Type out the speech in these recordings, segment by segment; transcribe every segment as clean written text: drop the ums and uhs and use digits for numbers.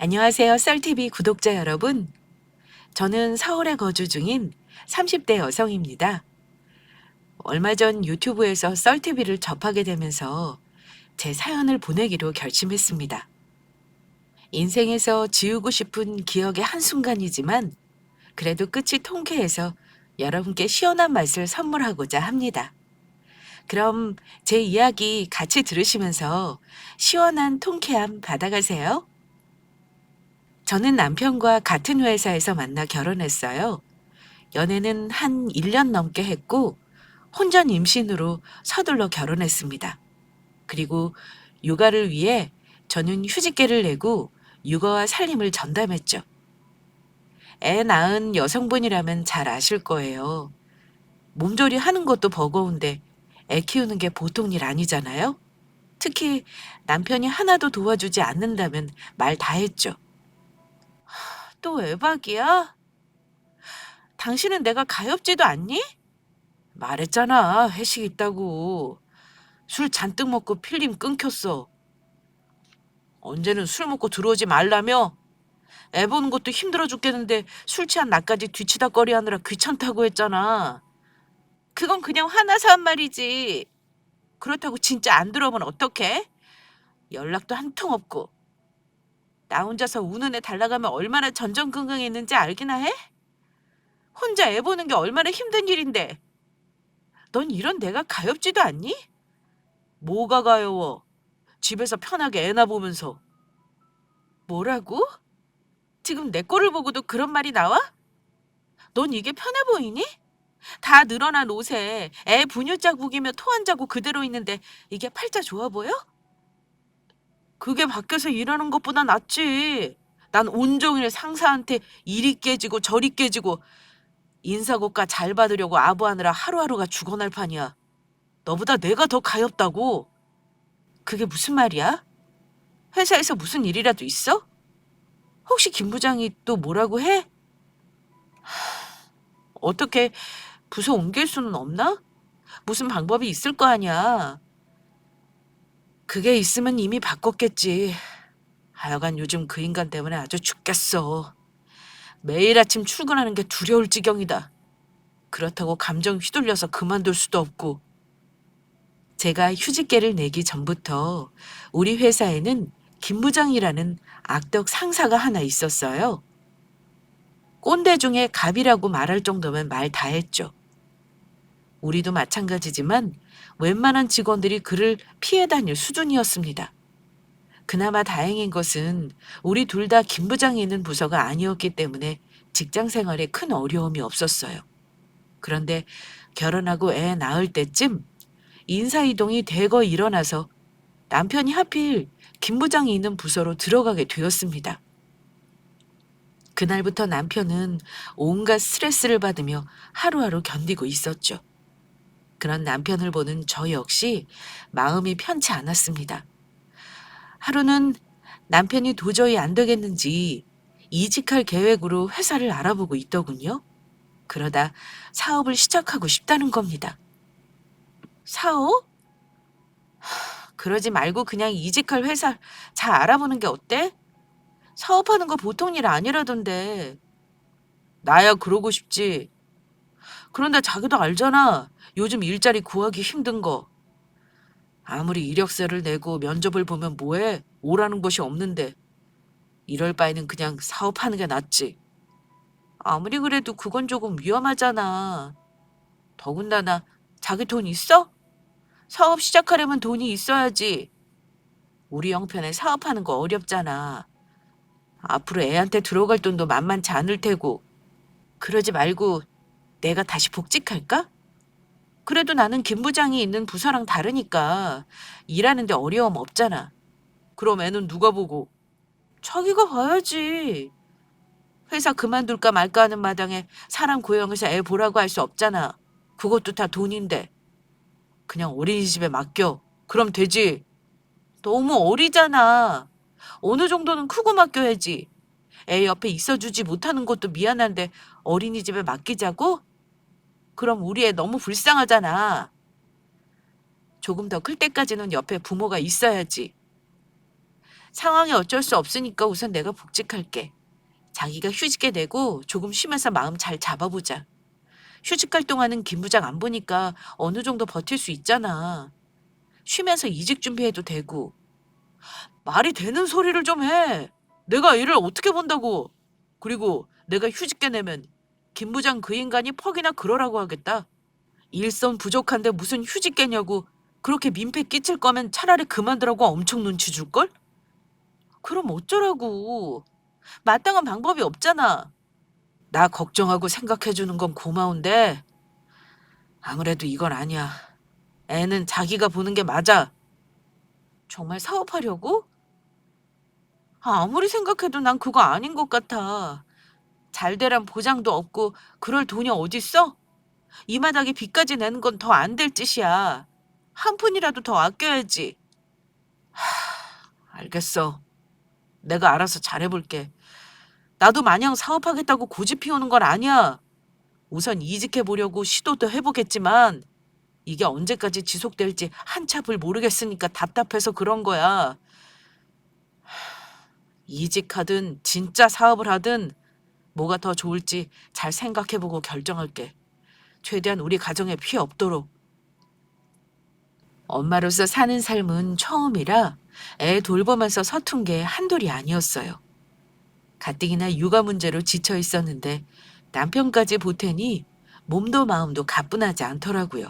안녕하세요, 썰TV 구독자 여러분. 저는 서울에 거주 중인 30대 여성입니다. 얼마 전 유튜브에서 썰TV를 접하게 되면서 제 사연을 보내기로 결심했습니다. 인생에서 지우고 싶은 기억의 한순간이지만 그래도 끝이 통쾌해서 여러분께 시원한 맛을 선물하고자 합니다. 그럼 제 이야기 같이 들으시면서 시원한 통쾌함 받아가세요. 저는 남편과 같은 회사에서 만나 결혼했어요. 연애는 한 1년 넘게 했고, 혼전 임신으로 서둘러 결혼했습니다. 그리고 육아를 위해 저는 휴직계를 내고 육아와 살림을 전담했죠. 애 낳은 여성분이라면 잘 아실 거예요. 몸조리 하는 것도 버거운데 애 키우는 게 보통 일 아니잖아요? 특히 남편이 하나도 도와주지 않는다면 말 다 했죠. 또 외박이야? 당신은 내가 가엾지도 않니? 말했잖아, 회식 있다고. 술 잔뜩 먹고 필름 끊겼어. 언제는 술 먹고 들어오지 말라며? 애 보는 것도 힘들어 죽겠는데 술 취한 나까지 뒤치다꺼리 하느라 귀찮다고 했잖아. 그건 그냥 화나서 한 말이지. 그렇다고 진짜 안 들어오면 어떡해? 연락도 한 통 없고. 나 혼자서 우는 애 달라가면 얼마나 전전긍긍했는지 알기나 해? 혼자 애 보는 게 얼마나 힘든 일인데. 넌 이런 내가 가엾지도 않니? 뭐가 가여워? 집에서 편하게 애나 보면서. 뭐라고? 지금 내 꼴을 보고도 그런 말이 나와? 넌 이게 편해 보이니? 다 늘어난 옷에 애 분유 자국이며 토 한 자국 그대로 있는데 이게 팔자 좋아 보여? 그게 밖에서 일하는 것보다 낫지. 난 온종일 상사한테 이리 깨지고 저리 깨지고 인사고가 잘 받으려고 아부하느라 하루하루가 죽어날 판이야. 너보다 내가 더 가엾다고. 그게 무슨 말이야? 회사에서 무슨 일이라도 있어? 혹시 김 부장이 또 뭐라고 해? 어떻게 부서 옮길 수는 없나? 무슨 방법이 있을 거 아니야. 그게 있으면 이미 바꿨겠지. 하여간 요즘 그 인간 때문에 아주 죽겠어. 매일 아침 출근하는 게 두려울 지경이다. 그렇다고 감정 휘둘려서 그만둘 수도 없고. 제가 휴직계를 내기 전부터 우리 회사에는 김 부장이라는 악덕 상사가 하나 있었어요. 꼰대 중에 갑이라고 말할 정도면 말 다 했죠. 우리도 마찬가지지만 웬만한 직원들이 그를 피해 다닐 수준이었습니다. 그나마 다행인 것은 우리 둘 다 김 부장이 있는 부서가 아니었기 때문에 직장 생활에 큰 어려움이 없었어요. 그런데 결혼하고 애 낳을 때쯤 인사이동이 대거 일어나서 남편이 하필 김 부장이 있는 부서로 들어가게 되었습니다. 그날부터 남편은 온갖 스트레스를 받으며 하루하루 견디고 있었죠. 그런 남편을 보는 저 역시 마음이 편치 않았습니다. 하루는 남편이 도저히 안 되겠는지 이직할 계획으로 회사를 알아보고 있더군요. 그러다 사업을 시작하고 싶다는 겁니다. 사업? 그러지 말고 그냥 이직할 회사 잘 알아보는 게 어때? 사업하는 거 보통 일 아니라던데. 나야 그러고 싶지. 그런데 자기도 알잖아. 요즘 일자리 구하기 힘든 거. 아무리 이력서를 내고 면접을 보면 뭐해? 오라는 곳이 없는데. 이럴 바에는 그냥 사업하는 게 낫지. 아무리 그래도 그건 조금 위험하잖아. 더군다나 자기 돈 있어? 사업 시작하려면 돈이 있어야지. 우리 형편에 사업하는 거 어렵잖아. 앞으로 애한테 들어갈 돈도 만만치 않을 테고. 그러지 말고 내가 다시 복직할까? 그래도 나는 김 부장이 있는 부서랑 다르니까 일하는데 어려움 없잖아. 그럼 애는 누가 보고? 자기가 봐야지. 회사 그만둘까 말까 하는 마당에 사람 고용해서 애 보라고 할 수 없잖아. 그것도 다 돈인데. 그냥 어린이집에 맡겨. 그럼 되지. 너무 어리잖아. 어느 정도는 크고 맡겨야지. 애 옆에 있어주지 못하는 것도 미안한데 어린이집에 맡기자고? 그럼 우리 애 너무 불쌍하잖아. 조금 더 클 때까지는 옆에 부모가 있어야지. 상황이 어쩔 수 없으니까 우선 내가 복직할게. 자기가 휴직에 내고 조금 쉬면서 마음 잘 잡아보자. 휴직할 동안은 김 부장 안 보니까 어느 정도 버틸 수 있잖아. 쉬면서 이직 준비해도 되고. 말이 되는 소리를 좀 해. 내가 일을 어떻게 본다고. 그리고 내가 휴직계 내면 김 부장 그 인간이 퍽이나 그러라고 하겠다. 일선 부족한데 무슨 휴직계냐고. 그렇게 민폐 끼칠 거면 차라리 그만두라고 엄청 눈치 줄걸? 그럼 어쩌라고. 마땅한 방법이 없잖아. 나 걱정하고 생각해주는 건 고마운데 아무래도 이건 아니야. 애는 자기가 보는 게 맞아. 정말 사업하려고? 아무리 생각해도 난 그거 아닌 것 같아. 잘 되란 보장도 없고 그럴 돈이 어딨어? 이 마닥에 빚까지 내는 건 더 안 될 짓이야. 한 푼이라도 더 아껴야지. 알겠어. 내가 알아서 잘해볼게. 나도 마냥 사업하겠다고 고집 피우는 건 아니야. 우선 이직해보려고 시도도 해보겠지만 이게 언제까지 지속될지 한치 앞을 모르겠으니까 답답해서 그런 거야. 이직하든 진짜 사업을 하든 뭐가 더 좋을지 잘 생각해보고 결정할게. 최대한 우리 가정에 피해 없도록. 엄마로서 사는 삶은 처음이라 애 돌보면서 서툰 게 한둘이 아니었어요. 가뜩이나 육아 문제로 지쳐 있었는데 남편까지 보태니 몸도 마음도 가뿐하지 않더라고요.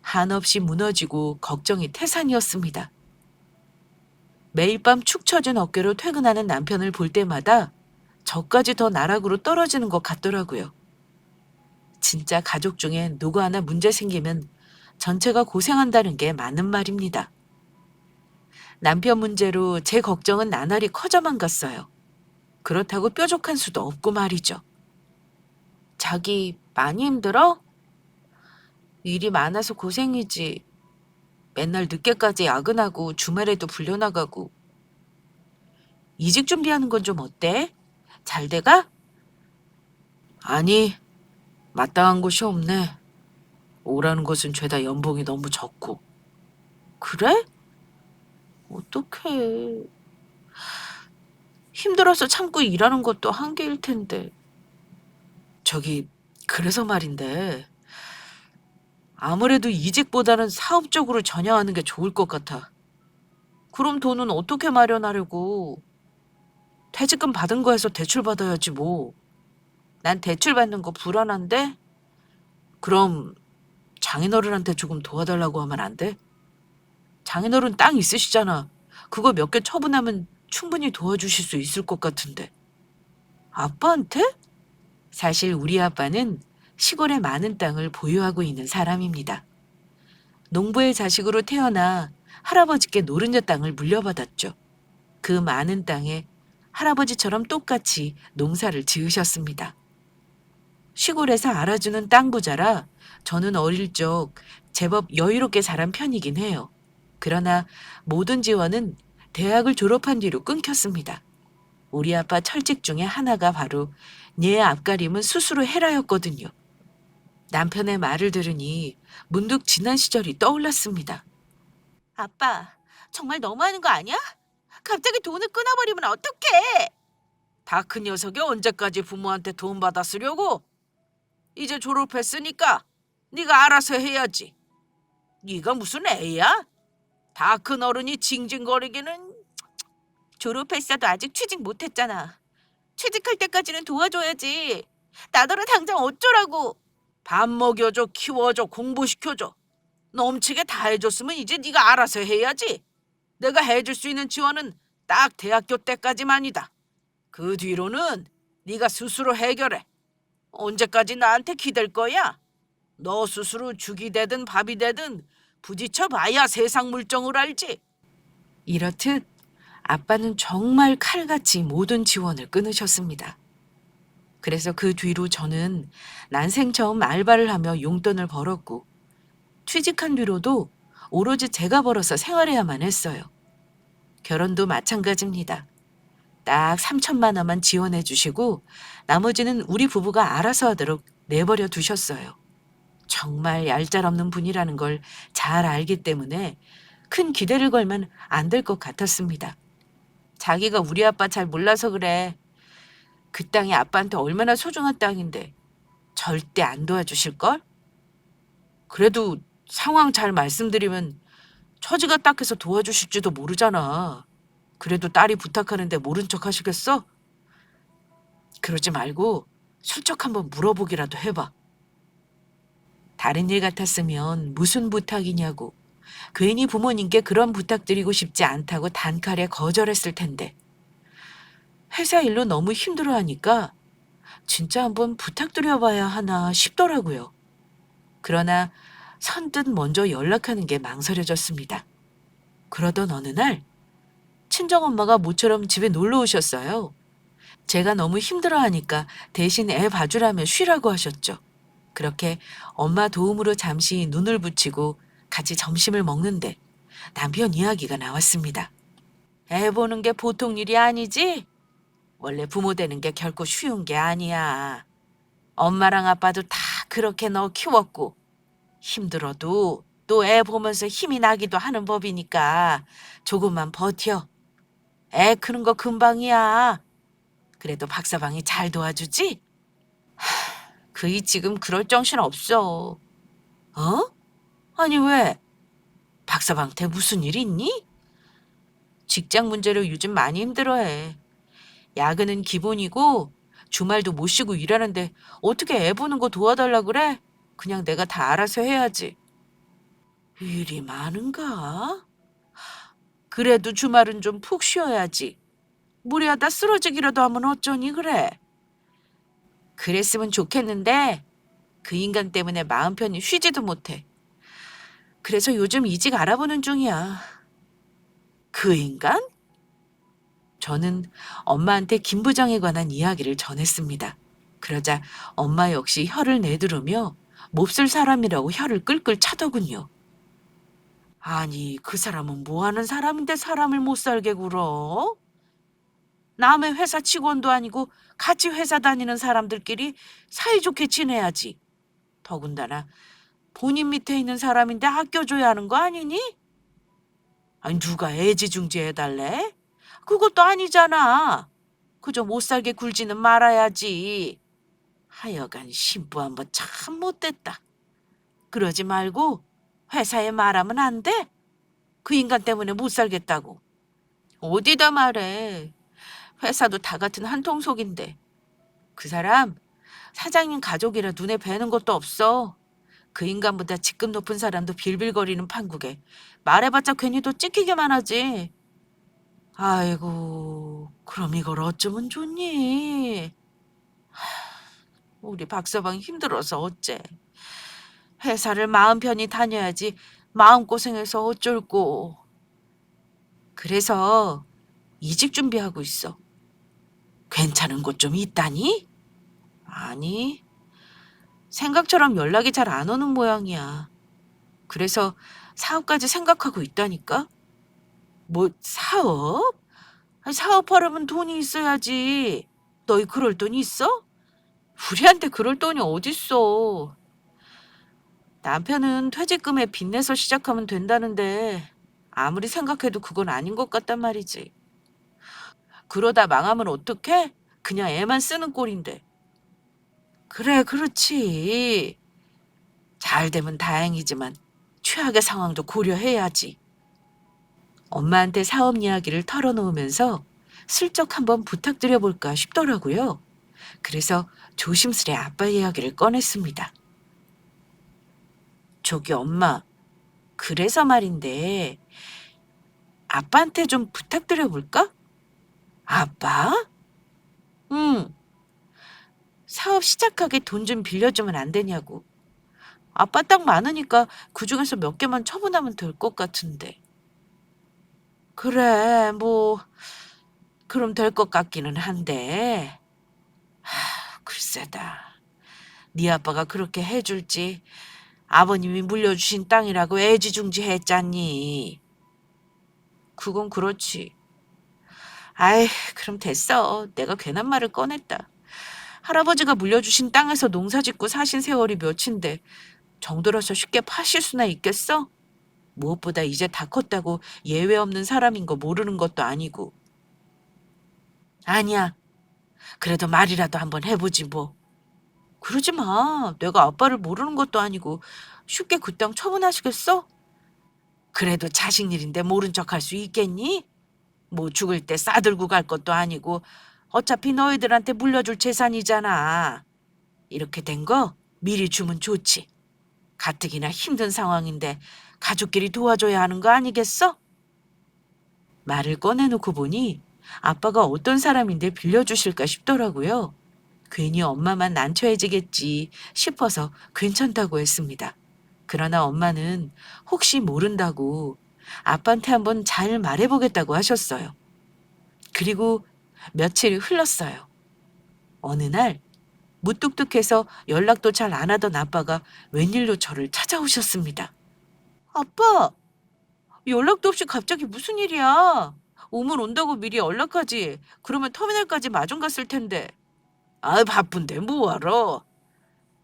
한없이 무너지고 걱정이 태산이었습니다. 매일 밤 축 처진 어깨로 퇴근하는 남편을 볼 때마다 저까지 더 나락으로 떨어지는 것 같더라고요. 진짜 가족 중에 누구 하나 문제 생기면 전체가 고생한다는 게 맞는 말입니다. 남편 문제로 제 걱정은 나날이 커져만 갔어요. 그렇다고 뾰족한 수도 없고 말이죠. 자기 많이 힘들어? 일이 많아서 고생이지. 맨날 늦게까지 야근하고 주말에도 불려나가고. 이직 준비하는 건 좀 어때? 잘 돼가? 아니, 마땅한 곳이 없네. 오라는 것은 죄다 연봉이 너무 적고. 그래? 어떡해. 힘들어서 참고 일하는 것도 한계일 텐데. 저기, 그래서 말인데, 아무래도 이직보다는 사업적으로 전향하는 게 좋을 것 같아. 그럼 돈은 어떻게 마련하려고? 퇴직금 받은 거에서 대출 받아야지 뭐. 난 대출 받는 거 불안한데? 그럼 장인어른한테 조금 도와달라고 하면 안 돼? 장인어른 땅 있으시잖아. 그거 몇 개 처분하면 충분히 도와주실 수 있을 것 같은데. 아빠한테? 사실 우리 아빠는 시골에 많은 땅을 보유하고 있는 사람입니다. 농부의 자식으로 태어나 할아버지께 노른자 땅을 물려받았죠. 그 많은 땅에 할아버지처럼 똑같이 농사를 지으셨습니다. 시골에서 알아주는 땅 부자라 저는 어릴 적 제법 여유롭게 자란 편이긴 해요. 그러나 모든 지원은 대학을 졸업한 뒤로 끊겼습니다. 우리 아빠 철칙 중에 하나가 바로 내 앞가림은 스스로 해라였거든요. 남편의 말을 들으니 문득 지난 시절이 떠올랐습니다. 아빠, 정말 너무하는 거 아니야? 갑자기 돈을 끊어버리면 어떡해? 다 큰 녀석이 언제까지 부모한테 돈 받아 쓰려고? 이제 졸업했으니까 네가 알아서 해야지. 네가 무슨 애야? 다 큰 어른이 징징거리기는. 졸업했어도 아직 취직 못했잖아. 취직할 때까지는 도와줘야지. 나더러 당장 어쩌라고. 밥 먹여줘, 키워줘, 공부시켜줘. 넘치게 다 해줬으면 이제 네가 알아서 해야지. 내가 해줄 수 있는 지원은 딱 대학교 때까지만이다. 그 뒤로는 네가 스스로 해결해. 언제까지 나한테 기댈 거야? 너 스스로 죽이 되든 밥이 되든 부딪혀 봐야 세상 물정을 알지. 이렇듯 아빠는 정말 칼같이 모든 지원을 끊으셨습니다. 그래서 그 뒤로 저는 난생 처음 알바를 하며 용돈을 벌었고 취직한 뒤로도 오로지 제가 벌어서 생활해야만 했어요. 결혼도 마찬가지입니다. 딱 3천만 원만 지원해 주시고 나머지는 우리 부부가 알아서 하도록 내버려 두셨어요. 정말 얄짤없는 분이라는 걸 잘 알기 때문에 큰 기대를 걸면 안 될 것 같았습니다. 자기가 우리 아빠 잘 몰라서 그래. 그 땅이 아빠한테 얼마나 소중한 땅인데 절대 안 도와주실걸? 그래도 상황 잘 말씀드리면 처지가 딱해서 도와주실지도 모르잖아. 그래도 딸이 부탁하는데 모른 척 하시겠어? 그러지 말고 슬쩍 한번 물어보기라도 해봐. 다른 일 같았으면 무슨 부탁이냐고 괜히 부모님께 그런 부탁드리고 싶지 않다고 단칼에 거절했을 텐데 회사 일로 너무 힘들어하니까 진짜 한번 부탁드려봐야 하나 싶더라고요. 그러나 선뜻 먼저 연락하는 게 망설여졌습니다. 그러던 어느 날 친정엄마가 모처럼 집에 놀러 오셨어요. 제가 너무 힘들어하니까 대신 애 봐주라며 쉬라고 하셨죠. 그렇게 엄마 도움으로 잠시 눈을 붙이고 같이 점심을 먹는데 남편 이야기가 나왔습니다. 애 보는 게 보통 일이 아니지? 원래 부모 되는 게 결코 쉬운 게 아니야. 엄마랑 아빠도 다 그렇게 너 키웠고 힘들어도 또 애 보면서 힘이 나기도 하는 법이니까 조금만 버텨. 애 크는 거 금방이야. 그래도 박서방이 잘 도와주지? 그이 지금 그럴 정신 없어. 어? 아니 왜? 박서방한테 무슨 일 있니? 직장 문제로 요즘 많이 힘들어해. 야근은 기본이고 주말도 못 쉬고 일하는데 어떻게 애 보는 거 도와달라 그래? 그냥 내가 다 알아서 해야지. 일이 많은가? 그래도 주말은 좀 푹 쉬어야지. 무리하다 쓰러지기라도 하면 어쩌니 그래? 그랬으면 좋겠는데 그 인간 때문에 마음 편히 쉬지도 못해. 그래서 요즘 이직 알아보는 중이야. 그 인간? 저는 엄마한테 김 부장에 관한 이야기를 전했습니다. 그러자 엄마 역시 혀를 내두르며 몹쓸 사람이라고 혀를 끌끌 차더군요. 아니, 그 사람은 뭐 하는 사람인데 사람을 못 살게 굴어? 남의 회사 직원도 아니고 같이 회사 다니는 사람들끼리 사이좋게 지내야지. 더군다나 본인 밑에 있는 사람인데 아껴줘야 하는 거 아니니? 아니, 누가 애지중지해달래? 그것도 아니잖아. 그저 못 살게 굴지는 말아야지. 하여간 신부 한번 참 못됐다. 그러지 말고 회사에 말하면 안 돼? 그 인간 때문에 못 살겠다고. 어디다 말해. 회사도 다 같은 한통속인데. 그 사람 사장님 가족이라 눈에 뵈는 것도 없어. 그 인간보다 직급 높은 사람도 빌빌거리는 판국에 말해봤자 괜히 또 찍히게만 하지. 아이고, 그럼 이걸 어쩌면 좋니? 우리 박서방 힘들어서 어째. 회사를 마음 편히 다녀야지 마음고생해서 어쩔고. 그래서 이직 준비하고 있어. 괜찮은 곳 좀 있다니? 아니, 생각처럼 연락이 잘 안 오는 모양이야. 그래서 사업까지 생각하고 있다니까? 뭐, 사업? 아니, 사업하려면 돈이 있어야지. 너희 그럴 돈 있어? 우리한테 그럴 돈이 어딨어. 남편은 퇴직금에 빚내서 시작하면 된다는데 아무리 생각해도 그건 아닌 것 같단 말이지. 그러다 망하면 어떡해? 그냥 애만 쓰는 꼴인데. 그래, 그렇지. 잘 되면 다행이지만 최악의 상황도 고려해야지. 엄마한테 사업 이야기를 털어놓으면서 슬쩍 한번 부탁드려볼까 싶더라고요. 그래서 조심스레 아빠 이야기를 꺼냈습니다. 저기 엄마, 그래서 말인데 아빠한테 좀 부탁드려볼까? 아빠? 응, 사업 시작하게 돈 좀 빌려주면 안 되냐고. 아빠 딱 많으니까 그중에서 몇 개만 처분하면 될 것 같은데. 그래, 뭐, 그럼 될 것 같기는 한데. 글쎄다. 네 아빠가 그렇게 해줄지 아버님이 물려주신 땅이라고 애지중지했잖니. 그건 그렇지. 아이, 그럼 됐어. 내가 괜한 말을 꺼냈다. 할아버지가 물려주신 땅에서 농사 짓고 사신 세월이 몇인데 정들어서 쉽게 파실 수나 있겠어? 무엇보다 이제 다 컸다고 예외 없는 사람인 거 모르는 것도 아니고. 아니야. 그래도 말이라도 한번 해보지 뭐. 그러지 마. 내가 아빠를 모르는 것도 아니고 쉽게 그 땅 처분하시겠어? 그래도 자식 일인데 모른 척 할 수 있겠니? 뭐 죽을 때 싸들고 갈 것도 아니고 어차피 너희들한테 물려줄 재산이잖아. 이렇게 된 거 미리 주면 좋지. 가뜩이나 힘든 상황인데 가족끼리 도와줘야 하는 거 아니겠어? 말을 꺼내놓고 보니 아빠가 어떤 사람인데 빌려주실까 싶더라고요. 괜히 엄마만 난처해지겠지 싶어서 괜찮다고 했습니다. 그러나 엄마는 혹시 모른다고 아빠한테 한번 잘 말해보겠다고 하셨어요. 그리고 며칠 흘렀어요. 어느 날 무뚝뚝해서 연락도 잘 안 하던 아빠가 웬일로 저를 찾아오셨습니다. 아빠, 연락도 없이 갑자기 무슨 일이야? 오면 온다고 미리 연락하지. 그러면 터미널까지 마중 갔을 텐데. 아, 바쁜데 뭐하러?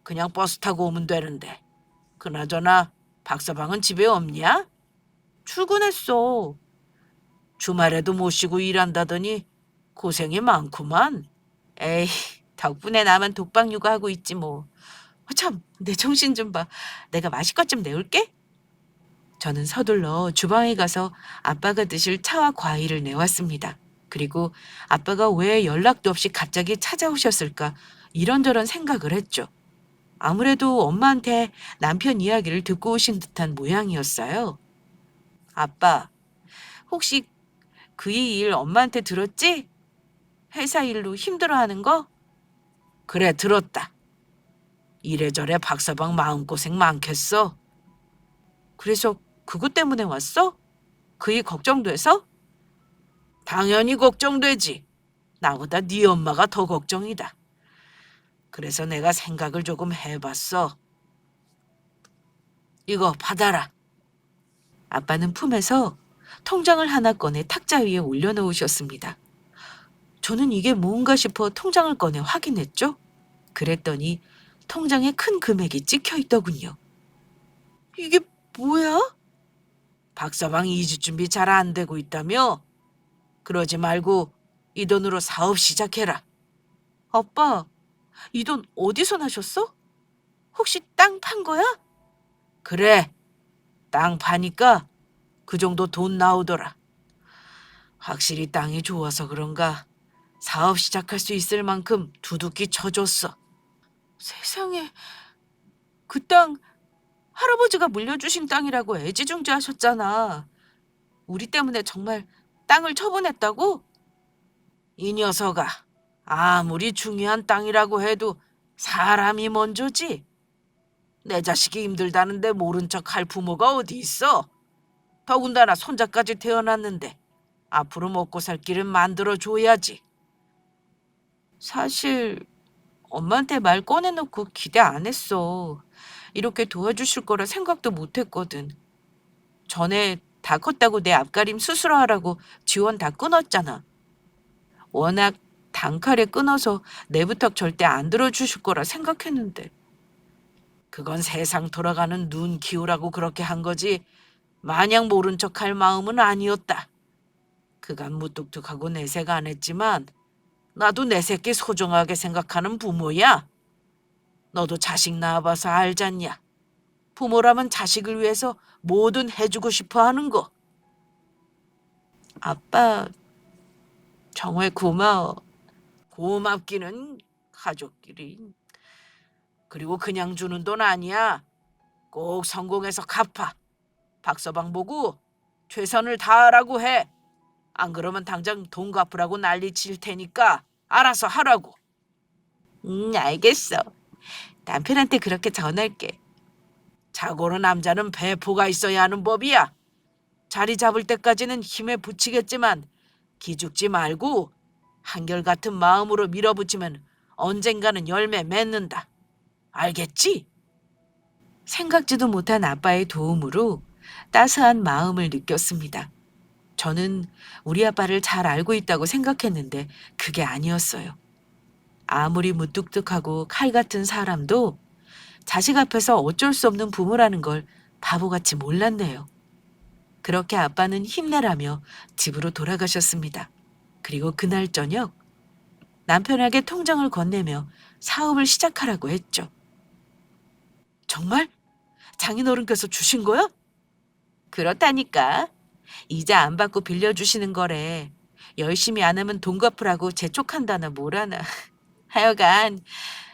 그냥 버스 타고 오면 되는데. 그나저나 박서방은 집에 없냐? 출근했어. 주말에도 못 쉬고 일한다더니 고생이 많구만. 에이, 덕분에 나만 독박 육아하고 있지 뭐. 참, 내 정신 좀 봐. 내가 마실 것 좀 내올게. 저는 서둘러 주방에 가서 아빠가 드실 차와 과일을 내왔습니다. 그리고 아빠가 왜 연락도 없이 갑자기 찾아오셨을까 이런저런 생각을 했죠. 아무래도 엄마한테 남편 이야기를 듣고 오신 듯한 모양이었어요. 아빠, 혹시 그 일 엄마한테 들었지? 회사 일로 힘들어하는 거? 그래, 들었다. 이래저래 박서방 마음고생 많겠어. 그래서 그것 때문에 왔어? 그 일 걱정돼서? 당연히 걱정되지. 나보다 네 엄마가 더 걱정이다. 그래서 내가 생각을 조금 해봤어. 이거 받아라. 아빠는 품에서 통장을 하나 꺼내 탁자 위에 올려놓으셨습니다. 저는 이게 뭔가 싶어 통장을 꺼내 확인했죠. 그랬더니 통장에 큰 금액이 찍혀 있더군요. 이게 뭐야? 박서방 이주 준비 잘 안 되고 있다며? 그러지 말고 이 돈으로 사업 시작해라. 아빠, 이 돈 어디서 나셨어? 혹시 땅 판 거야? 그래, 땅 파니까 그 정도 돈 나오더라. 확실히 땅이 좋아서 그런가 사업 시작할 수 있을 만큼 두둑히 쳐줬어. 세상에, 그 땅 할아버지가 물려주신 땅이라고 애지중지하셨잖아. 우리 때문에 정말 땅을 처분했다고? 이 녀석아, 아무리 중요한 땅이라고 해도 사람이 먼저지. 내 자식이 힘들다는데 모른 척 할 부모가 어디 있어? 더군다나 손자까지 태어났는데 앞으로 먹고 살 길은 만들어줘야지. 사실 엄마한테 말 꺼내놓고 기대 안 했어. 이렇게 도와주실 거라 생각도 못 했거든. 전에 다 컸다고 내 앞가림 수술하라고 지원 다 끊었잖아. 워낙 단칼에 끊어서 내 부탁 절대 안 들어주실 거라 생각했는데. 그건 세상 돌아가는 눈 키우라고 그렇게 한 거지 마냥 모른 척 할 마음은 아니었다. 그간 무뚝뚝하고 내색 안 했지만 나도 내 새끼 소중하게 생각하는 부모야. 너도 자식 낳아봐서 알잖냐. 부모라면 자식을 위해서 뭐든 해주고 싶어 하는 거. 아빠, 정말 고마워. 고맙기는 가족끼리. 그리고 그냥 주는 돈 아니야. 꼭 성공해서 갚아. 박서방 보고 최선을 다하라고 해. 안 그러면 당장 돈 갚으라고 난리 칠 테니까 알아서 하라고. 알겠어. 남편한테 그렇게 전할게. 자고로 남자는 배포가 있어야 하는 법이야. 자리 잡을 때까지는 힘에 부치겠지만 기죽지 말고 한결같은 마음으로 밀어붙이면 언젠가는 열매 맺는다. 알겠지? 생각지도 못한 아빠의 도움으로 따스한 마음을 느꼈습니다. 저는 우리 아빠를 잘 알고 있다고 생각했는데 그게 아니었어요. 아무리 무뚝뚝하고 칼 같은 사람도 자식 앞에서 어쩔 수 없는 부모라는 걸 바보같이 몰랐네요. 그렇게 아빠는 힘내라며 집으로 돌아가셨습니다. 그리고 그날 저녁 남편에게 통장을 건네며 사업을 시작하라고 했죠. 정말? 장인어른께서 주신 거야? 그렇다니까. 이자 안 받고 빌려주시는 거래. 열심히 안 하면 돈 갚으라고 재촉한다나 뭐라나. 하여간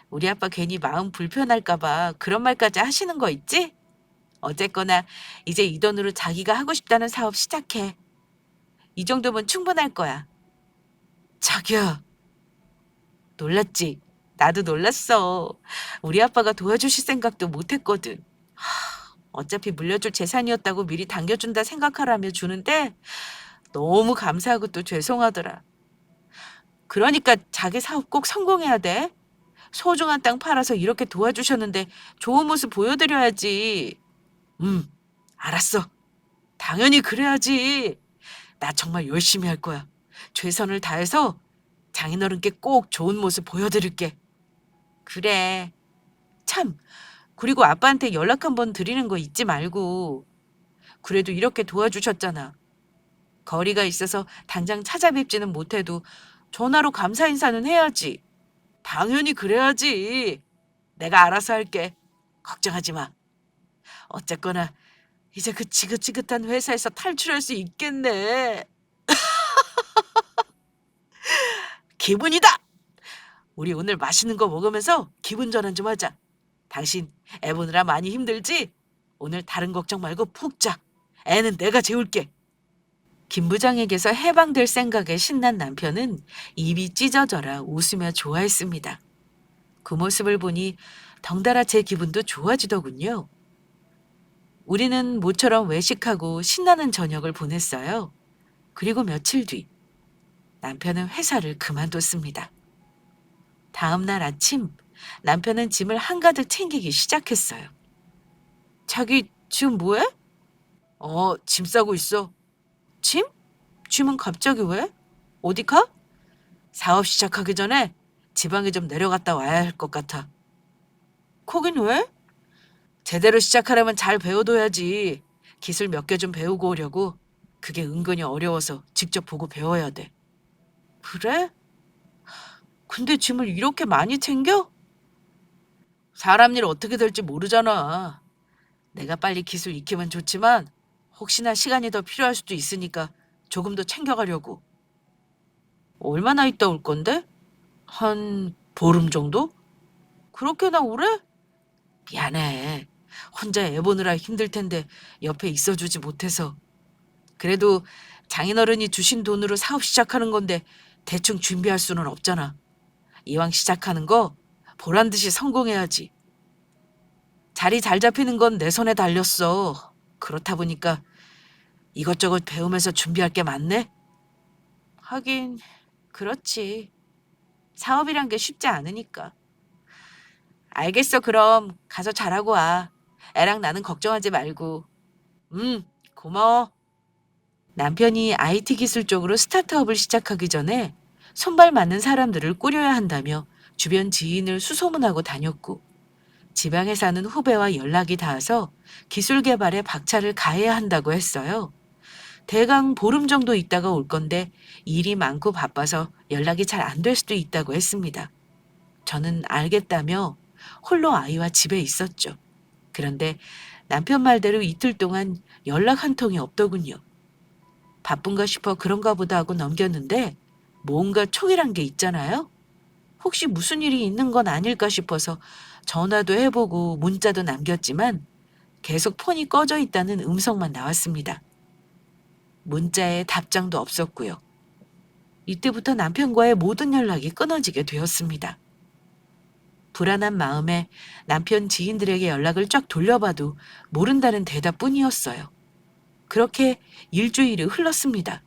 우리 아빠 괜히 마음 불편할까 봐 그런 말까지 하시는 거 있지? 어쨌거나 이제 이 돈으로 자기가 하고 싶다는 사업 시작해. 이 정도면 충분할 거야. 자기야, 놀랐지? 나도 놀랐어. 우리 아빠가 도와주실 생각도 못 했거든. 어차피 물려줄 재산이었다고 미리 당겨준다 생각하라며 주는데 너무 감사하고 또 죄송하더라. 그러니까 자기 사업 꼭 성공해야 돼. 소중한 땅 팔아서 이렇게 도와주셨는데 좋은 모습 보여드려야지. 음, 알았어. 당연히 그래야지. 나 정말 열심히 할 거야. 최선을 다해서 장인어른께 꼭 좋은 모습 보여드릴게. 그래. 참, 그리고 아빠한테 연락 한번 드리는 거 잊지 말고. 그래도 이렇게 도와주셨잖아. 거리가 있어서 당장 찾아뵙지는 못해도 전화로 감사 인사는 해야지. 당연히 그래야지. 내가 알아서 할게. 걱정하지 마. 어쨌거나 이제 그 지긋지긋한 회사에서 탈출할 수 있겠네. 기분이다. 우리 오늘 맛있는 거 먹으면서 기분 전환 좀 하자. 당신 애 보느라 많이 힘들지? 오늘 다른 걱정 말고 푹 자. 애는 내가 재울게. 김 부장에게서 해방될 생각에 신난 남편은 입이 찢어져라 웃으며 좋아했습니다. 그 모습을 보니 덩달아 제 기분도 좋아지더군요. 우리는 모처럼 외식하고 신나는 저녁을 보냈어요. 그리고 며칠 뒤 남편은 회사를 그만뒀습니다. 다음 날 아침 남편은 짐을 한가득 챙기기 시작했어요. 자기 지금 뭐해? 짐 싸고 있어. 짐? 짐은 갑자기 왜? 어디 가? 사업 시작하기 전에 지방에 좀 내려갔다 와야 할 것 같아. 거긴 왜? 제대로 시작하려면 잘 배워둬야지. 기술 몇 개 좀 배우고 오려고. 그게 은근히 어려워서 직접 보고 배워야 돼. 그래? 근데 짐을 이렇게 많이 챙겨? 사람 일 어떻게 될지 모르잖아. 내가 빨리 기술 익히면 좋지만 혹시나 시간이 더 필요할 수도 있으니까 조금 더 챙겨가려고. 얼마나 있다 올 건데? 한 보름 정도? 그렇게나 오래? 미안해. 혼자 애 보느라 힘들 텐데 옆에 있어주지 못해서. 그래도 장인어른이 주신 돈으로 사업 시작하는 건데 대충 준비할 수는 없잖아. 이왕 시작하는 거 보란 듯이 성공해야지. 자리 잘 잡히는 건 내 손에 달렸어. 그렇다 보니까 이것저것 배우면서 준비할 게 많네? 하긴, 그렇지. 사업이란 게 쉽지 않으니까. 알겠어, 그럼. 가서 잘하고 와. 애랑 나는 걱정하지 말고. 고마워. 남편이 IT 기술 쪽으로 스타트업을 시작하기 전에 손발 맞는 사람들을 꾸려야 한다며 주변 지인을 수소문하고 다녔고, 지방에 사는 후배와 연락이 닿아서 기술 개발에 박차를 가해야 한다고 했어요. 대강 보름 정도 있다가 올 건데 일이 많고 바빠서 연락이 잘 안 될 수도 있다고 했습니다. 저는 알겠다며 홀로 아이와 집에 있었죠. 그런데 남편 말대로 이틀 동안 연락 한 통이 없더군요. 바쁜가 싶어 그런가 보다 하고 넘겼는데 뭔가 초일한 게 있잖아요. 혹시 무슨 일이 있는 건 아닐까 싶어서 전화도 해보고 문자도 남겼지만 계속 폰이 꺼져 있다는 음성만 나왔습니다. 문자에 답장도 없었고요. 이때부터 남편과의 모든 연락이 끊어지게 되었습니다. 불안한 마음에 남편 지인들에게 연락을 쫙 돌려봐도 모른다는 대답뿐이었어요. 그렇게 일주일이 흘렀습니다.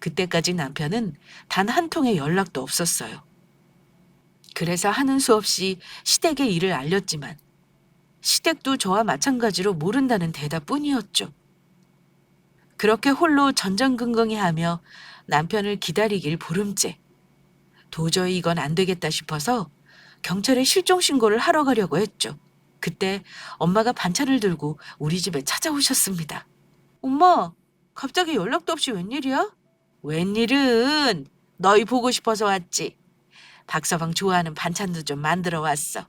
그때까지 남편은 단 한 통의 연락도 없었어요. 그래서 하는 수 없이 시댁에 일을 알렸지만 시댁도 저와 마찬가지로 모른다는 대답뿐이었죠. 그렇게 홀로 전전긍긍해하며 남편을 기다리길 보름째. 도저히 이건 안 되겠다 싶어서 경찰에 실종 신고를 하러 가려고 했죠. 그때 엄마가 반찬을 들고 우리 집에 찾아오셨습니다. 엄마, 갑자기 연락도 없이 웬일이야? 웬일은 너희 보고 싶어서 왔지. 박서방 좋아하는 반찬도 좀 만들어 왔어.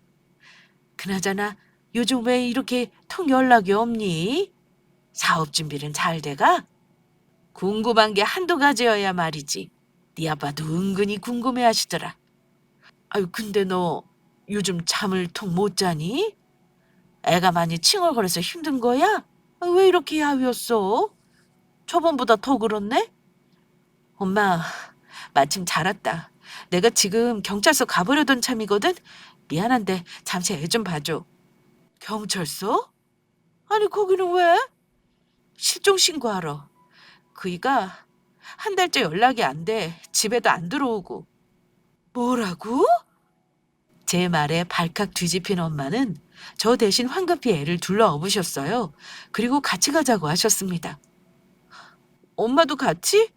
그나저나 요즘 왜 이렇게 통 연락이 없니? 사업 준비는 잘 돼가? 궁금한 게 한두 가지여야 말이지. 네 아빠도 은근히 궁금해 하시더라. 아유, 근데 너 요즘 잠을 통 못 자니? 애가 많이 칭얼거려서 힘든 거야? 아, 왜 이렇게 야위었어? 저번보다 더 그렇네? 엄마, 마침 잘 왔다. 내가 지금 경찰서 가보려던 참이거든? 미안한데 잠시 애 좀 봐줘. 경찰서? 아니, 거기는 왜? 실종 신고하러. 그이가 한 달째 연락이 안 돼. 집에도 안 들어오고. 뭐라고? 제 말에 발칵 뒤집힌 엄마는 저 대신 황급히 애를 둘러 업으셨어요. 그리고 같이 가자고 하셨습니다. 엄마도 같이?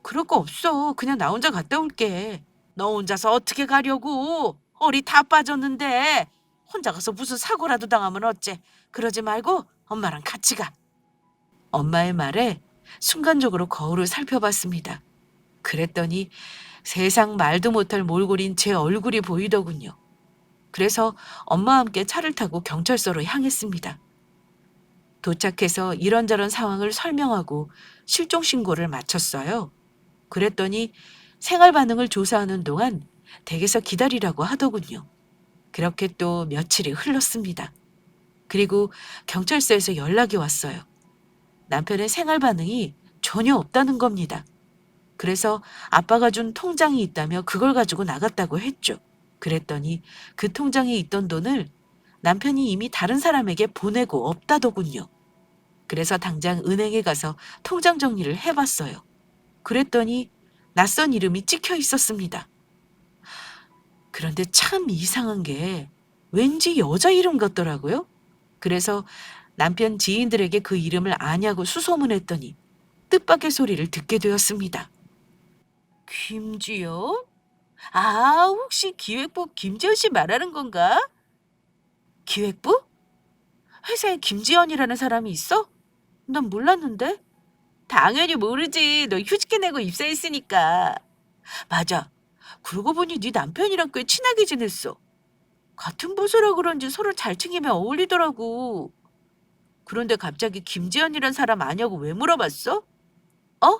그럴 거 없어. 그냥 나 혼자 갔다 올게. 너 혼자서 어떻게 가려고? 어리 다 빠졌는데. 혼자 가서 무슨 사고라도 당하면 어째. 그러지 말고 엄마랑 같이 가. 엄마의 말에 순간적으로 거울을 살펴봤습니다. 그랬더니 세상 말도 못할 몰골인 제 얼굴이 보이더군요. 그래서 엄마와 함께 차를 타고 경찰서로 향했습니다. 도착해서 이런저런 상황을 설명하고 실종 신고를 마쳤어요. 그랬더니 생활 반응을 조사하는 동안 댁에서 기다리라고 하더군요. 그렇게 또 며칠이 흘렀습니다. 그리고 경찰서에서 연락이 왔어요. 남편의 생활 반응이 전혀 없다는 겁니다. 그래서 아빠가 준 통장이 있다며 그걸 가지고 나갔다고 했죠. 그랬더니 그 통장에 있던 돈을 남편이 이미 다른 사람에게 보내고 없다더군요. 그래서 당장 은행에 가서 통장 정리를 해봤어요. 그랬더니 낯선 이름이 찍혀 있었습니다. 그런데 참 이상한 게 왠지 여자 이름 같더라고요. 그래서 남편 지인들에게 그 이름을 아냐고 수소문했더니 뜻밖의 소리를 듣게 되었습니다. 김지연? 아, 혹시 기획부 김지연 씨 말하는 건가? 기획부? 회사에 김지연이라는 사람이 있어? 난 몰랐는데. 당연히 모르지. 너 휴직해 내고 입사했으니까. 맞아. 그러고 보니 네 남편이랑 꽤 친하게 지냈어. 같은 부서라 그런지 서로 잘 챙기며 어울리더라고. 그런데 갑자기 김지연이란 사람 아냐고 왜 물어봤어? 어?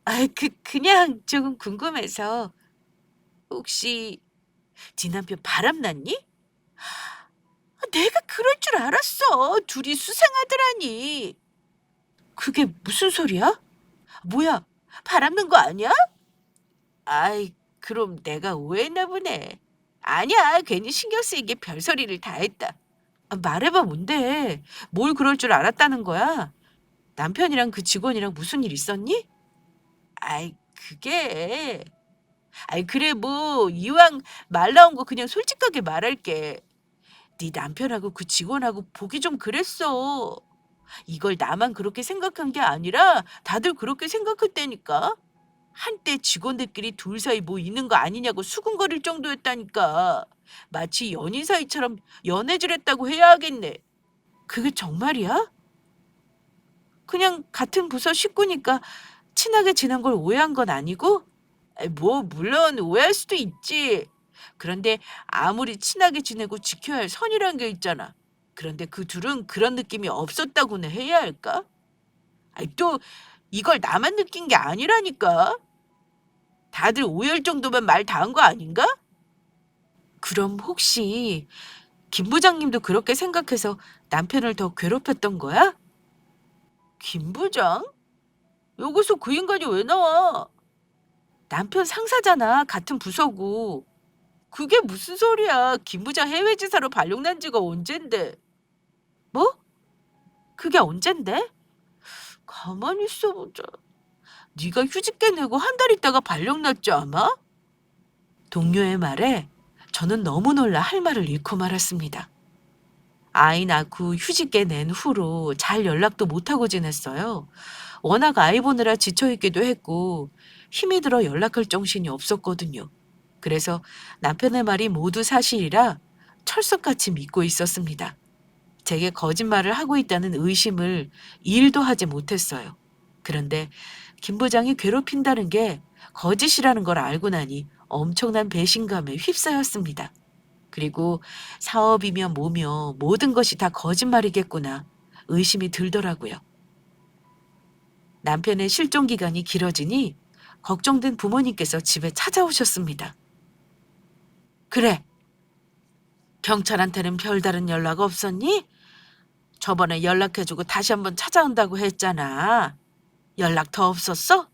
아, 그냥 조금 궁금해서. 혹시 네 남편 바람났니? 내가 그럴 줄 알았어. 둘이 수상하더라니. 그게 무슨 소리야? 뭐야? 바람난 거 아니야? 아이, 그럼 내가 오해했나 보네. 아니야, 괜히 신경 쓰이게 별소리를 다 했다. 아, 말해봐, 뭔데? 뭘 그럴 줄 알았다는 거야? 남편이랑 그 직원이랑 무슨 일 있었니? 아이, 그게. 아이, 그래, 뭐, 이왕 말 나온 거 그냥 솔직하게 말할게. 네 남편하고 그 직원하고 보기 좀 그랬어. 이걸 나만 그렇게 생각한 게 아니라 다들 그렇게 생각했다니까. 한때 직원들끼리 둘 사이 뭐 있는 거 아니냐고 수군거릴 정도였다니까. 마치 연인 사이처럼 연애질 했다고 해야 하겠네. 그게 정말이야? 그냥 같은 부서 식구니까 친하게 지낸 걸 오해한 건 아니고? 아이, 뭐 물론 오해할 수도 있지. 그런데 아무리 친하게 지내고 지켜야 할 선이란 게 있잖아. 그런데 그 둘은 그런 느낌이 없었다고는 해야 할까? 아이, 또 이걸 나만 느낀 게 아니라니까. 다들 오해할 정도면 말 다 한 거 아닌가? 그럼 혹시 김 부장님도 그렇게 생각해서 남편을 더 괴롭혔던 거야? 김 부장? 여기서 그 인간이 왜 나와? 남편 상사잖아. 같은 부서고. 그게 무슨 소리야. 김 부장 해외 지사로 발령난 지가 언젠데. 뭐? 그게 언젠데? 가만히 있어보자. 네가 휴직계 내고 한 달 있다가 발령났지 아마? 동료의 말에 저는 너무 놀라 할 말을 잃고 말았습니다. 아이 낳고 휴직계 낸 후로 잘 연락도 못하고 지냈어요. 워낙 아이 보느라 지쳐있기도 했고 힘이 들어 연락할 정신이 없었거든요. 그래서 남편의 말이 모두 사실이라 철석같이 믿고 있었습니다. 제게 거짓말을 하고 있다는 의심을 일도 하지 못했어요. 그런데 김 부장이 괴롭힌다는 게 거짓이라는 걸 알고 나니 엄청난 배신감에 휩싸였습니다. 그리고 사업이며 뭐며 모든 것이 다 거짓말이겠구나 의심이 들더라고요. 남편의 실종 기간이 길어지니 걱정된 부모님께서 집에 찾아오셨습니다. 그래, 경찰한테는 별다른 연락 없었니? 저번에 연락해주고 다시 한번 찾아온다고 했잖아. 연락 더 없었어?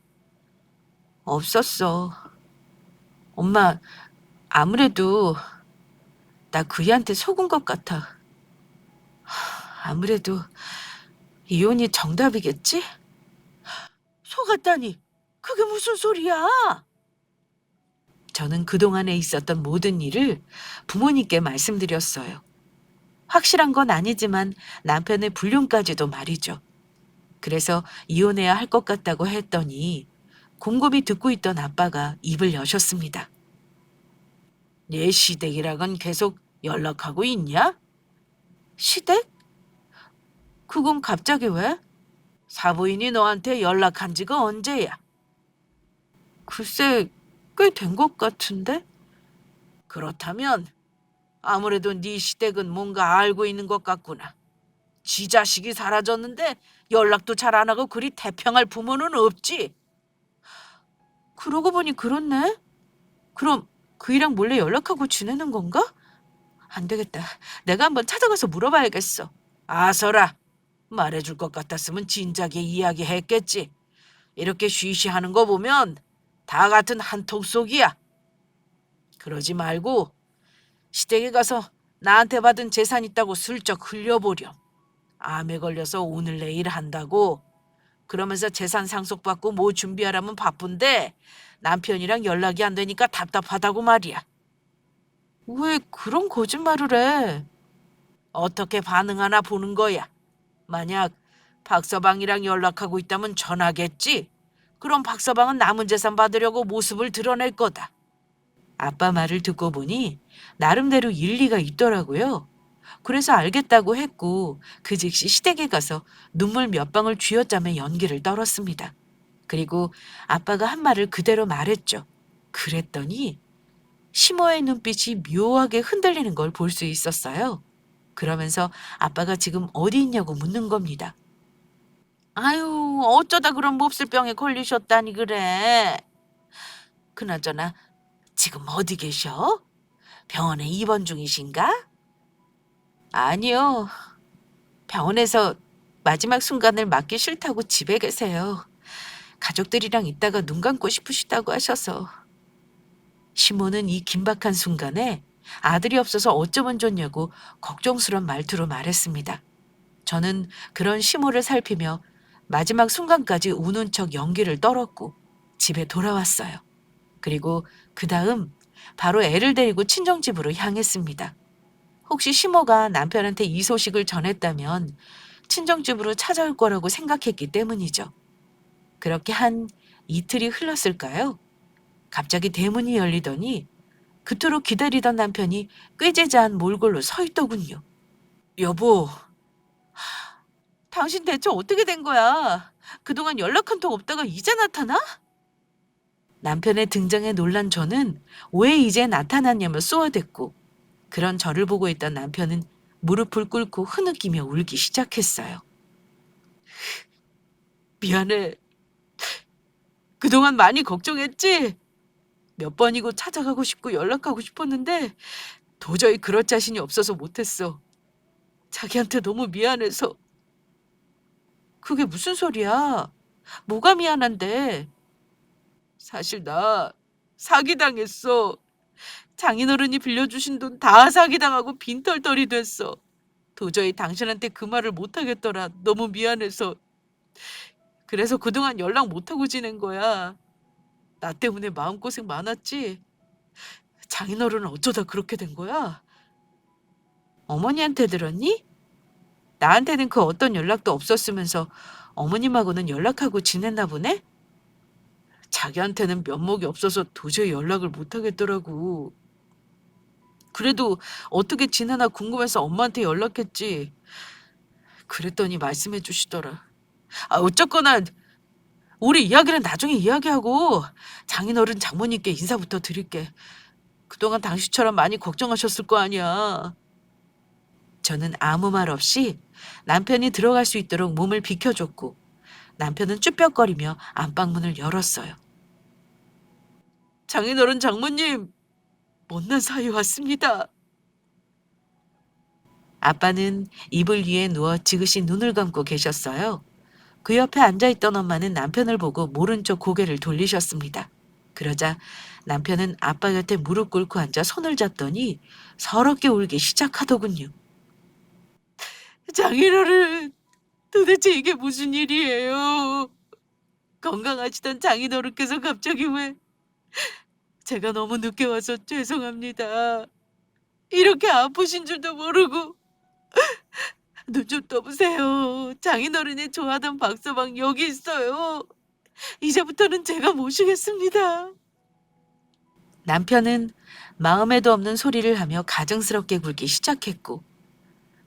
없었어. 엄마, 아무래도 나 그이한테 속은 것 같아. 아무래도 이혼이 정답이겠지? 속았다니, 그게 무슨 소리야? 저는 그동안에 있었던 모든 일을 부모님께 말씀드렸어요. 확실한 건 아니지만 남편의 불륜까지도 말이죠. 그래서 이혼해야 할 것 같다고 했더니 곰곰이 듣고 있던 아빠가 입을 여셨습니다. 내 시댁이랑은 계속 연락하고 있냐? 시댁? 그건 갑자기 왜? 사부인이 너한테 연락한 지가 언제야? 글쎄, 꽤 된 것 같은데? 그렇다면 아무래도 네 시댁은 뭔가 알고 있는 것 같구나. 지 자식이 사라졌는데 연락도 잘 안 하고 그리 태평할 부모는 없지. 그러고 보니 그렇네. 그럼 그이랑 몰래 연락하고 지내는 건가? 안 되겠다. 내가 한번 찾아가서 물어봐야겠어. 아서라. 말해줄 것 같았으면 진작에 이야기했겠지. 이렇게 쉬쉬하는 거 보면 다 같은 한통 속이야. 그러지 말고 시댁에 가서 나한테 받은 재산 있다고 슬쩍 흘려보렴. 암에 걸려서 오늘 내일 한다고. 그러면서 재산 상속받고 뭐 준비하라면 바쁜데 남편이랑 연락이 안 되니까 답답하다고 말이야. 왜 그런 거짓말을 해? 어떻게 반응하나 보는 거야. 만약 박서방이랑 연락하고 있다면 전하겠지. 그럼 박서방은 남은 재산 받으려고 모습을 드러낼 거다. 아빠 말을 듣고 보니 나름대로 일리가 있더라고요. 그래서 알겠다고 했고 그 즉시 시댁에 가서 눈물 몇 방울 쥐어짜며 연기를 떨었습니다. 그리고 아빠가 한 말을 그대로 말했죠. 그랬더니 시모의 눈빛이 묘하게 흔들리는 걸 볼 수 있었어요. 그러면서 아빠가 지금 어디 있냐고 묻는 겁니다. 아유, 어쩌다 그런 몹쓸 병에 걸리셨다니 그래. 그나저나 지금 어디 계셔? 병원에 입원 중이신가? 아니요. 병원에서 마지막 순간을 맞기 싫다고 집에 계세요. 가족들이랑 있다가 눈 감고 싶으시다고 하셔서. 시모는 이 긴박한 순간에 아들이 없어서 어쩌면 좋냐고 걱정스런 말투로 말했습니다. 저는 그런 시모를 살피며 마지막 순간까지 우는 척 연기를 떨었고 집에 돌아왔어요. 그리고 그 다음 바로 애를 데리고 친정집으로 향했습니다. 혹시 시모가 남편한테 이 소식을 전했다면 친정집으로 찾아올 거라고 생각했기 때문이죠. 그렇게 한 이틀이 흘렀을까요? 갑자기 대문이 열리더니 그토록 기다리던 남편이 꾀재재한 몰골로 서 있더군요. 여보, 당신 대체 어떻게 된 거야? 그동안 연락 한 통 없다가 이제 나타나? 남편의 등장에 놀란 저는 왜 이제 나타났냐며 쏘아댔고 그런 저를 보고 있던 남편은 무릎을 꿇고 흐느끼며 울기 시작했어요. 미안해. 그동안 많이 걱정했지? 몇 번이고 찾아가고 싶고 연락하고 싶었는데 도저히 그럴 자신이 없어서 못했어. 자기한테 너무 미안해서. 그게 무슨 소리야? 뭐가 미안한데? 사실 나 사기당했어. 장인어른이 빌려주신 돈 다 사기당하고 빈털터리 됐어. 도저히 당신한테 그 말을 못하겠더라. 너무 미안해서. 그래서 그동안 연락 못하고 지낸 거야. 나 때문에 마음고생 많았지? 장인어른은 어쩌다 그렇게 된 거야? 어머니한테 들었니? 나한테는 그 어떤 연락도 없었으면서 어머님하고는 연락하고 지냈나 보네? 자기한테는 면목이 없어서 도저히 연락을 못 하겠더라고. 그래도 어떻게 지내나 궁금해서 엄마한테 연락했지. 그랬더니 말씀해 주시더라. 어쨌거나 우리 이야기는 나중에 이야기하고 장인어른 장모님께 인사부터 드릴게. 그동안 당신처럼 많이 걱정하셨을 거 아니야. 저는 아무 말 없이 남편이 들어갈 수 있도록 몸을 비켜줬고 남편은 쭈뼛거리며 안방문을 열었어요. 장인어른 장모님, 못난 사이 왔습니다. 아빠는 이불 위에 누워 지그시 눈을 감고 계셨어요. 그 옆에 앉아있던 엄마는 남편을 보고 모른 척 고개를 돌리셨습니다. 그러자 남편은 아빠 곁에 무릎 꿇고 앉아 손을 잡더니 서럽게 울기 시작하더군요. 장인어른, 도대체 이게 무슨 일이에요? 건강하시던 장인어른께서 갑자기 왜 제가 너무 늦게 와서 죄송합니다. 이렇게 아프신 줄도 모르고 눈 좀 떠보세요. 장인어른이 좋아하던 박서방 여기 있어요. 이제부터는 제가 모시겠습니다. 남편은 마음에도 없는 소리를 하며 가증스럽게 굴기 시작했고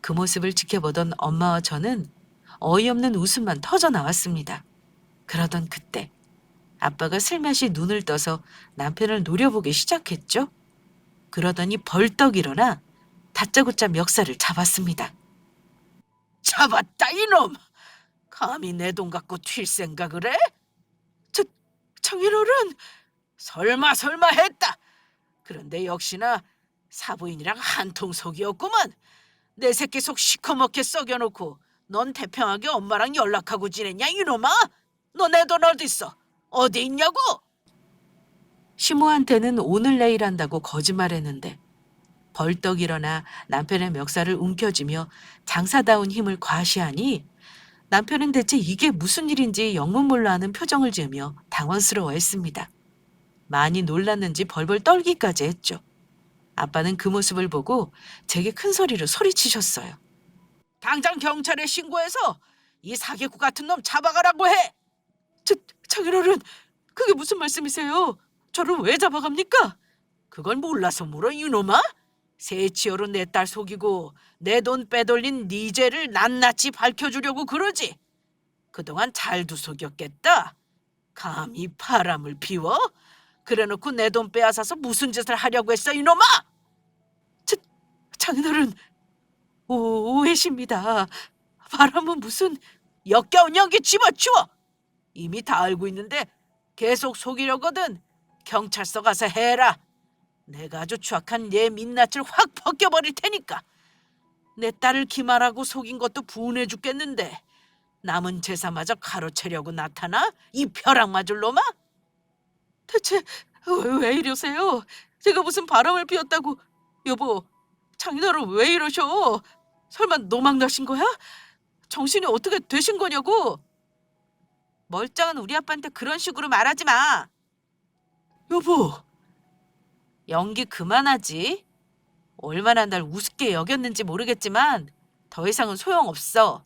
그 모습을 지켜보던 엄마와 저는 어이없는 웃음만 터져 나왔습니다. 그러던 그때 아빠가 슬며시 눈을 떠서 남편을 노려보기 시작했죠. 그러더니 벌떡 일어나 다짜고짜 멱살을 잡았습니다. 잡았다 이놈! 감히 내 돈 갖고 튈 생각을 해? 저, 장인어른! 설마 했다. 그런데 역시나 사부인이랑 한통 속이었구만. 내 새끼 속 시커멓게 썩여놓고 넌 태평하게 엄마랑 연락하고 지냈냐 이놈아? 너 내 돈 어딨어? 어디 있냐고? 시모한테는 오늘 내일 한다고 거짓말했는데 벌떡 일어나 남편의 멱살을 움켜쥐며 장사다운 힘을 과시하니 남편은 대체 이게 무슨 일인지 영문몰라하는 표정을 지으며 당황스러워했습니다. 많이 놀랐는지 벌벌 떨기까지 했죠. 아빠는 그 모습을 보고 제게 큰 소리로 소리치셨어요. 당장 경찰에 신고해서 이 사기꾼 같은 놈 잡아가라고 해. 장인어른, 그게 무슨 말씀이세요? 저를 왜 잡아갑니까? 그걸 몰라서 물어 이놈아? 세치어로 내 딸 속이고 내 돈 빼돌린 네 죄를 낱낱이 밝혀주려고 그러지. 그동안 잘도 속였겠다. 감히 바람을 피워? 그래놓고 내 돈 빼앗아서 무슨 짓을 하려고 했어 이놈아? 자, 장인어른, 오해십니다. 바람은 무슨 역겨운 연기 집어치워. 이미 다 알고 있는데 계속 속이려거든. 경찰서 가서 해라. 내가 아주 추악한 내 민낯을 확 벗겨버릴 테니까. 내 딸을 기만하고 속인 것도 분해 죽겠는데 남은 제사마저 가로채려고 나타나? 이 벼락 맞을 놈아? 대체 왜 이러세요? 제가 무슨 바람을 피웠다고. 여보, 장인어른 왜 이러셔? 설마 노망 나신 거야? 정신이 어떻게 되신 거냐고? 멀쩡한 우리 아빠한테 그런 식으로 말하지 마. 여보, 연기 그만하지. 얼마나 날 우습게 여겼는지 모르겠지만 더 이상은 소용없어.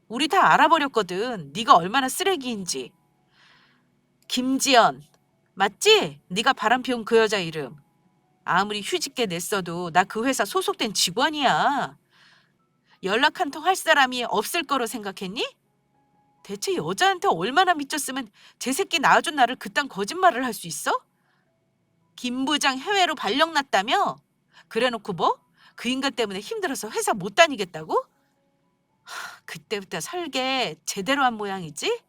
우리 다 알아버렸거든. 네가 얼마나 쓰레기인지. 김지연, 맞지? 네가 바람 피운 그 여자 이름. 아무리 휴직계 냈어도 나 그 회사 소속된 직원이야. 연락 한 통 할 사람이 없을 거로 생각했니? 대체 여자한테 얼마나 미쳤으면 제 새끼 낳아준 나를 그딴 거짓말을 할 수 있어? 김 부장 해외로 발령 났다며? 그래놓고 뭐? 그 인간 때문에 힘들어서 회사 못 다니겠다고? 그때부터 설계 제대로 한 모양이지?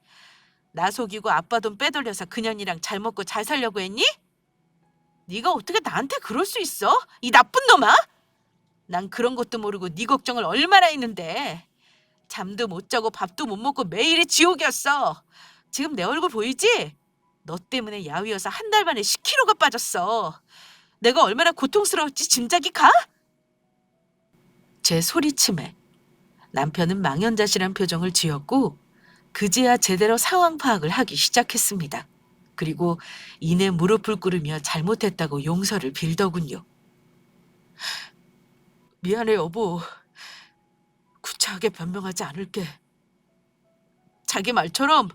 나 속이고 아빠 돈 빼돌려서 그년이랑 잘 먹고 잘 살려고 했니? 네가 어떻게 나한테 그럴 수 있어? 이 나쁜 놈아! 난 그런 것도 모르고 네 걱정을 얼마나 했는데. 잠도 못 자고 밥도 못 먹고 매일이 지옥이었어. 지금 내 얼굴 보이지? 너 때문에 야위어서 한 달 만에 10kg가 빠졌어. 내가 얼마나 고통스러웠지 짐작이 가? 제 소리침에 남편은 망연자실한 표정을 지었고 그제야 제대로 상황 파악을 하기 시작했습니다. 그리고 이내 무릎을 꿇으며 잘못했다고 용서를 빌더군요. 미안해 여보. 구차하게 변명하지 않을게. 자기 말처럼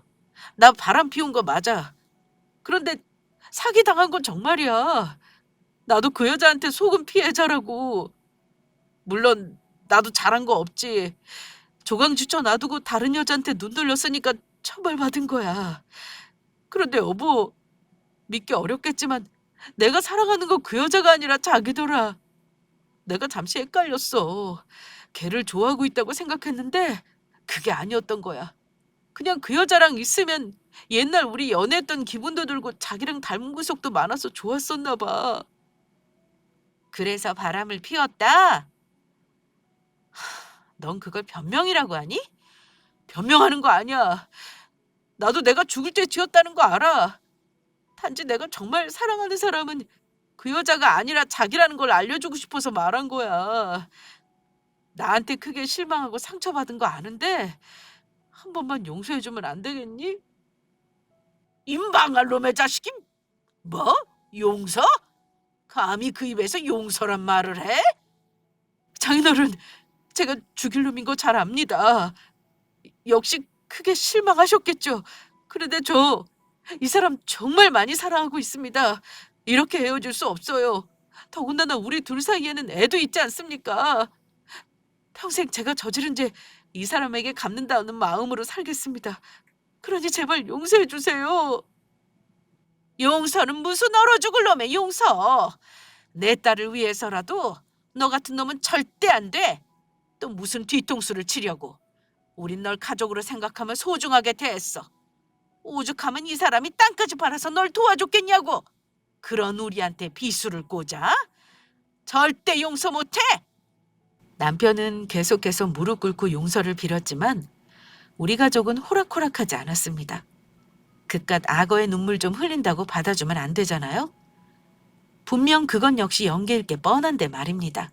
나 바람 피운 거 맞아. 그런데 사기 당한 건 정말이야. 나도 그 여자한테 속은 피해자라고. 물론 나도 잘한 거 없지. 조강지쳐 놔두고 다른 여자한테 눈 돌렸으니까 처벌받은 거야. 그런데 여보, 믿기 어렵겠지만 내가 사랑하는 건 그 여자가 아니라 자기더라. 내가 잠시 헷갈렸어. 걔를 좋아하고 있다고 생각했는데 그게 아니었던 거야. 그냥 그 여자랑 있으면 옛날 우리 연애했던 기분도 들고 자기랑 닮은 구석도 많아서 좋았었나 봐. 그래서 바람을 피웠다? 넌 그걸 변명이라고 하니? 변명하는 거 아니야. 나도 내가 죽을 때 지었다는 거 알아. 단지 내가 정말 사랑하는 사람은 그 여자가 아니라 자기라는 걸 알려주고 싶어서 말한 거야. 나한테 크게 실망하고 상처받은 거 아는데 한 번만 용서해주면 안 되겠니? 임방할 놈의 자식이 뭐? 용서? 감히 그 입에서 용서란 말을 해? 장인어른, 제가 죽일 놈인 거 잘 압니다. 역시 크게 실망하셨겠죠. 그런데 저 이 사람 정말 많이 사랑하고 있습니다. 이렇게 헤어질 수 없어요. 더군다나 우리 둘 사이에는 애도 있지 않습니까? 평생 제가 저지른 죄 이 사람에게 갚는다는 마음으로 살겠습니다. 그러니 제발 용서해 주세요. 용서는 무슨 얼어 죽을 놈의 용서. 내 딸을 위해서라도 너 같은 놈은 절대 안 돼. 또 무슨 뒤통수를 치려고. 우린 널 가족으로 생각하며 소중하게 대했어. 오죽하면 이 사람이 땅까지 팔아서 널 도와줬겠냐고. 그런 우리한테 비수를 꽂아? 절대 용서 못해. 남편은 계속해서 무릎 꿇고 용서를 빌었지만 우리 가족은 호락호락하지 않았습니다. 그깟 악어의 눈물 좀 흘린다고 받아주면 안 되잖아요? 분명 그건 역시 연계일 게 뻔한데 말입니다.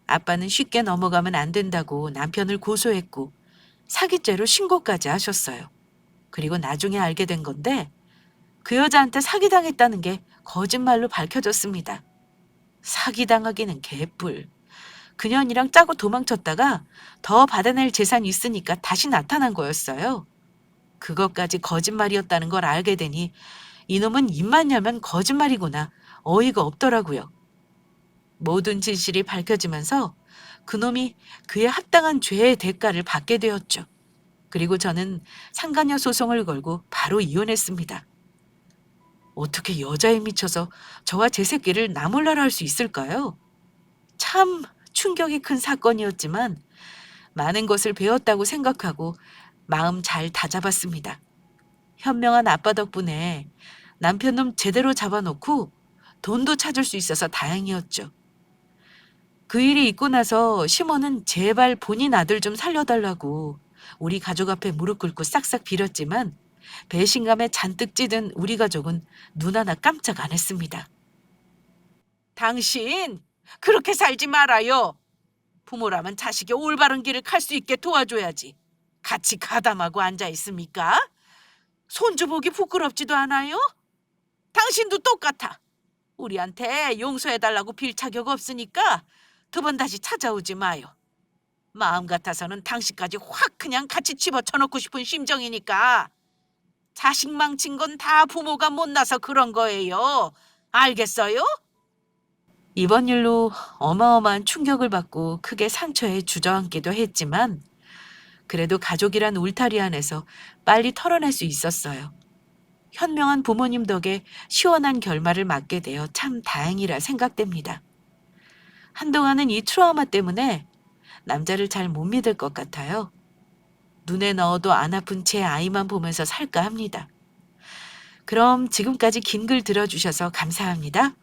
아빠는 쉽게 넘어가면 안 된다고 남편을 고소했고 사기죄로 신고까지 하셨어요. 그리고 나중에 알게 된 건데 그 여자한테 사기당했다는 게 거짓말로 밝혀졌습니다. 사기당하기는 개뿔. 그년이랑 짜고 도망쳤다가 더 받아낼 재산이 있으니까 다시 나타난 거였어요. 그것까지 거짓말이었다는 걸 알게 되니 이놈은 입만 열면 거짓말이구나 어이가 없더라고요. 모든 진실이 밝혀지면서 그놈이 그에 합당한 죄의 대가를 받게 되었죠. 그리고 저는 상간녀 소송을 걸고 바로 이혼했습니다. 어떻게 여자에 미쳐서 저와 제 새끼를 나몰라라 할 수 있을까요? 참 충격이 큰 사건이었지만 많은 것을 배웠다고 생각하고 마음 잘 다잡았습니다. 현명한 아빠 덕분에 남편놈 제대로 잡아놓고 돈도 찾을 수 있어서 다행이었죠. 그 일이 있고 나서 시모는 제발 본인 아들 좀 살려달라고 우리 가족 앞에 무릎 꿇고 싹싹 빌었지만 배신감에 잔뜩 찌든 우리 가족은 눈 하나 깜짝 안 했습니다. 당신 그렇게 살지 말아요. 부모라면 자식이 올바른 길을 갈 수 있게 도와줘야지. 같이 가담하고 앉아 있습니까? 손주 보기 부끄럽지도 않아요? 당신도 똑같아. 우리한테 용서해달라고 빌 자격 없으니까 두 번 다시 찾아오지 마요. 마음 같아서는 당신까지 확 그냥 같이 집어쳐놓고 싶은 심정이니까. 자식 망친 건 다 부모가 못나서 그런 거예요. 알겠어요? 이번 일로 어마어마한 충격을 받고 크게 상처에 주저앉기도 했지만 그래도 가족이란 울타리 안에서 빨리 털어낼 수 있었어요. 현명한 부모님 덕에 시원한 결말을 맞게 되어 참 다행이라 생각됩니다. 한동안은 이 트라우마 때문에 남자를 잘 못 믿을 것 같아요. 눈에 넣어도 안 아픈 제 아이만 보면서 살까 합니다. 그럼 지금까지 긴 글 들어주셔서 감사합니다.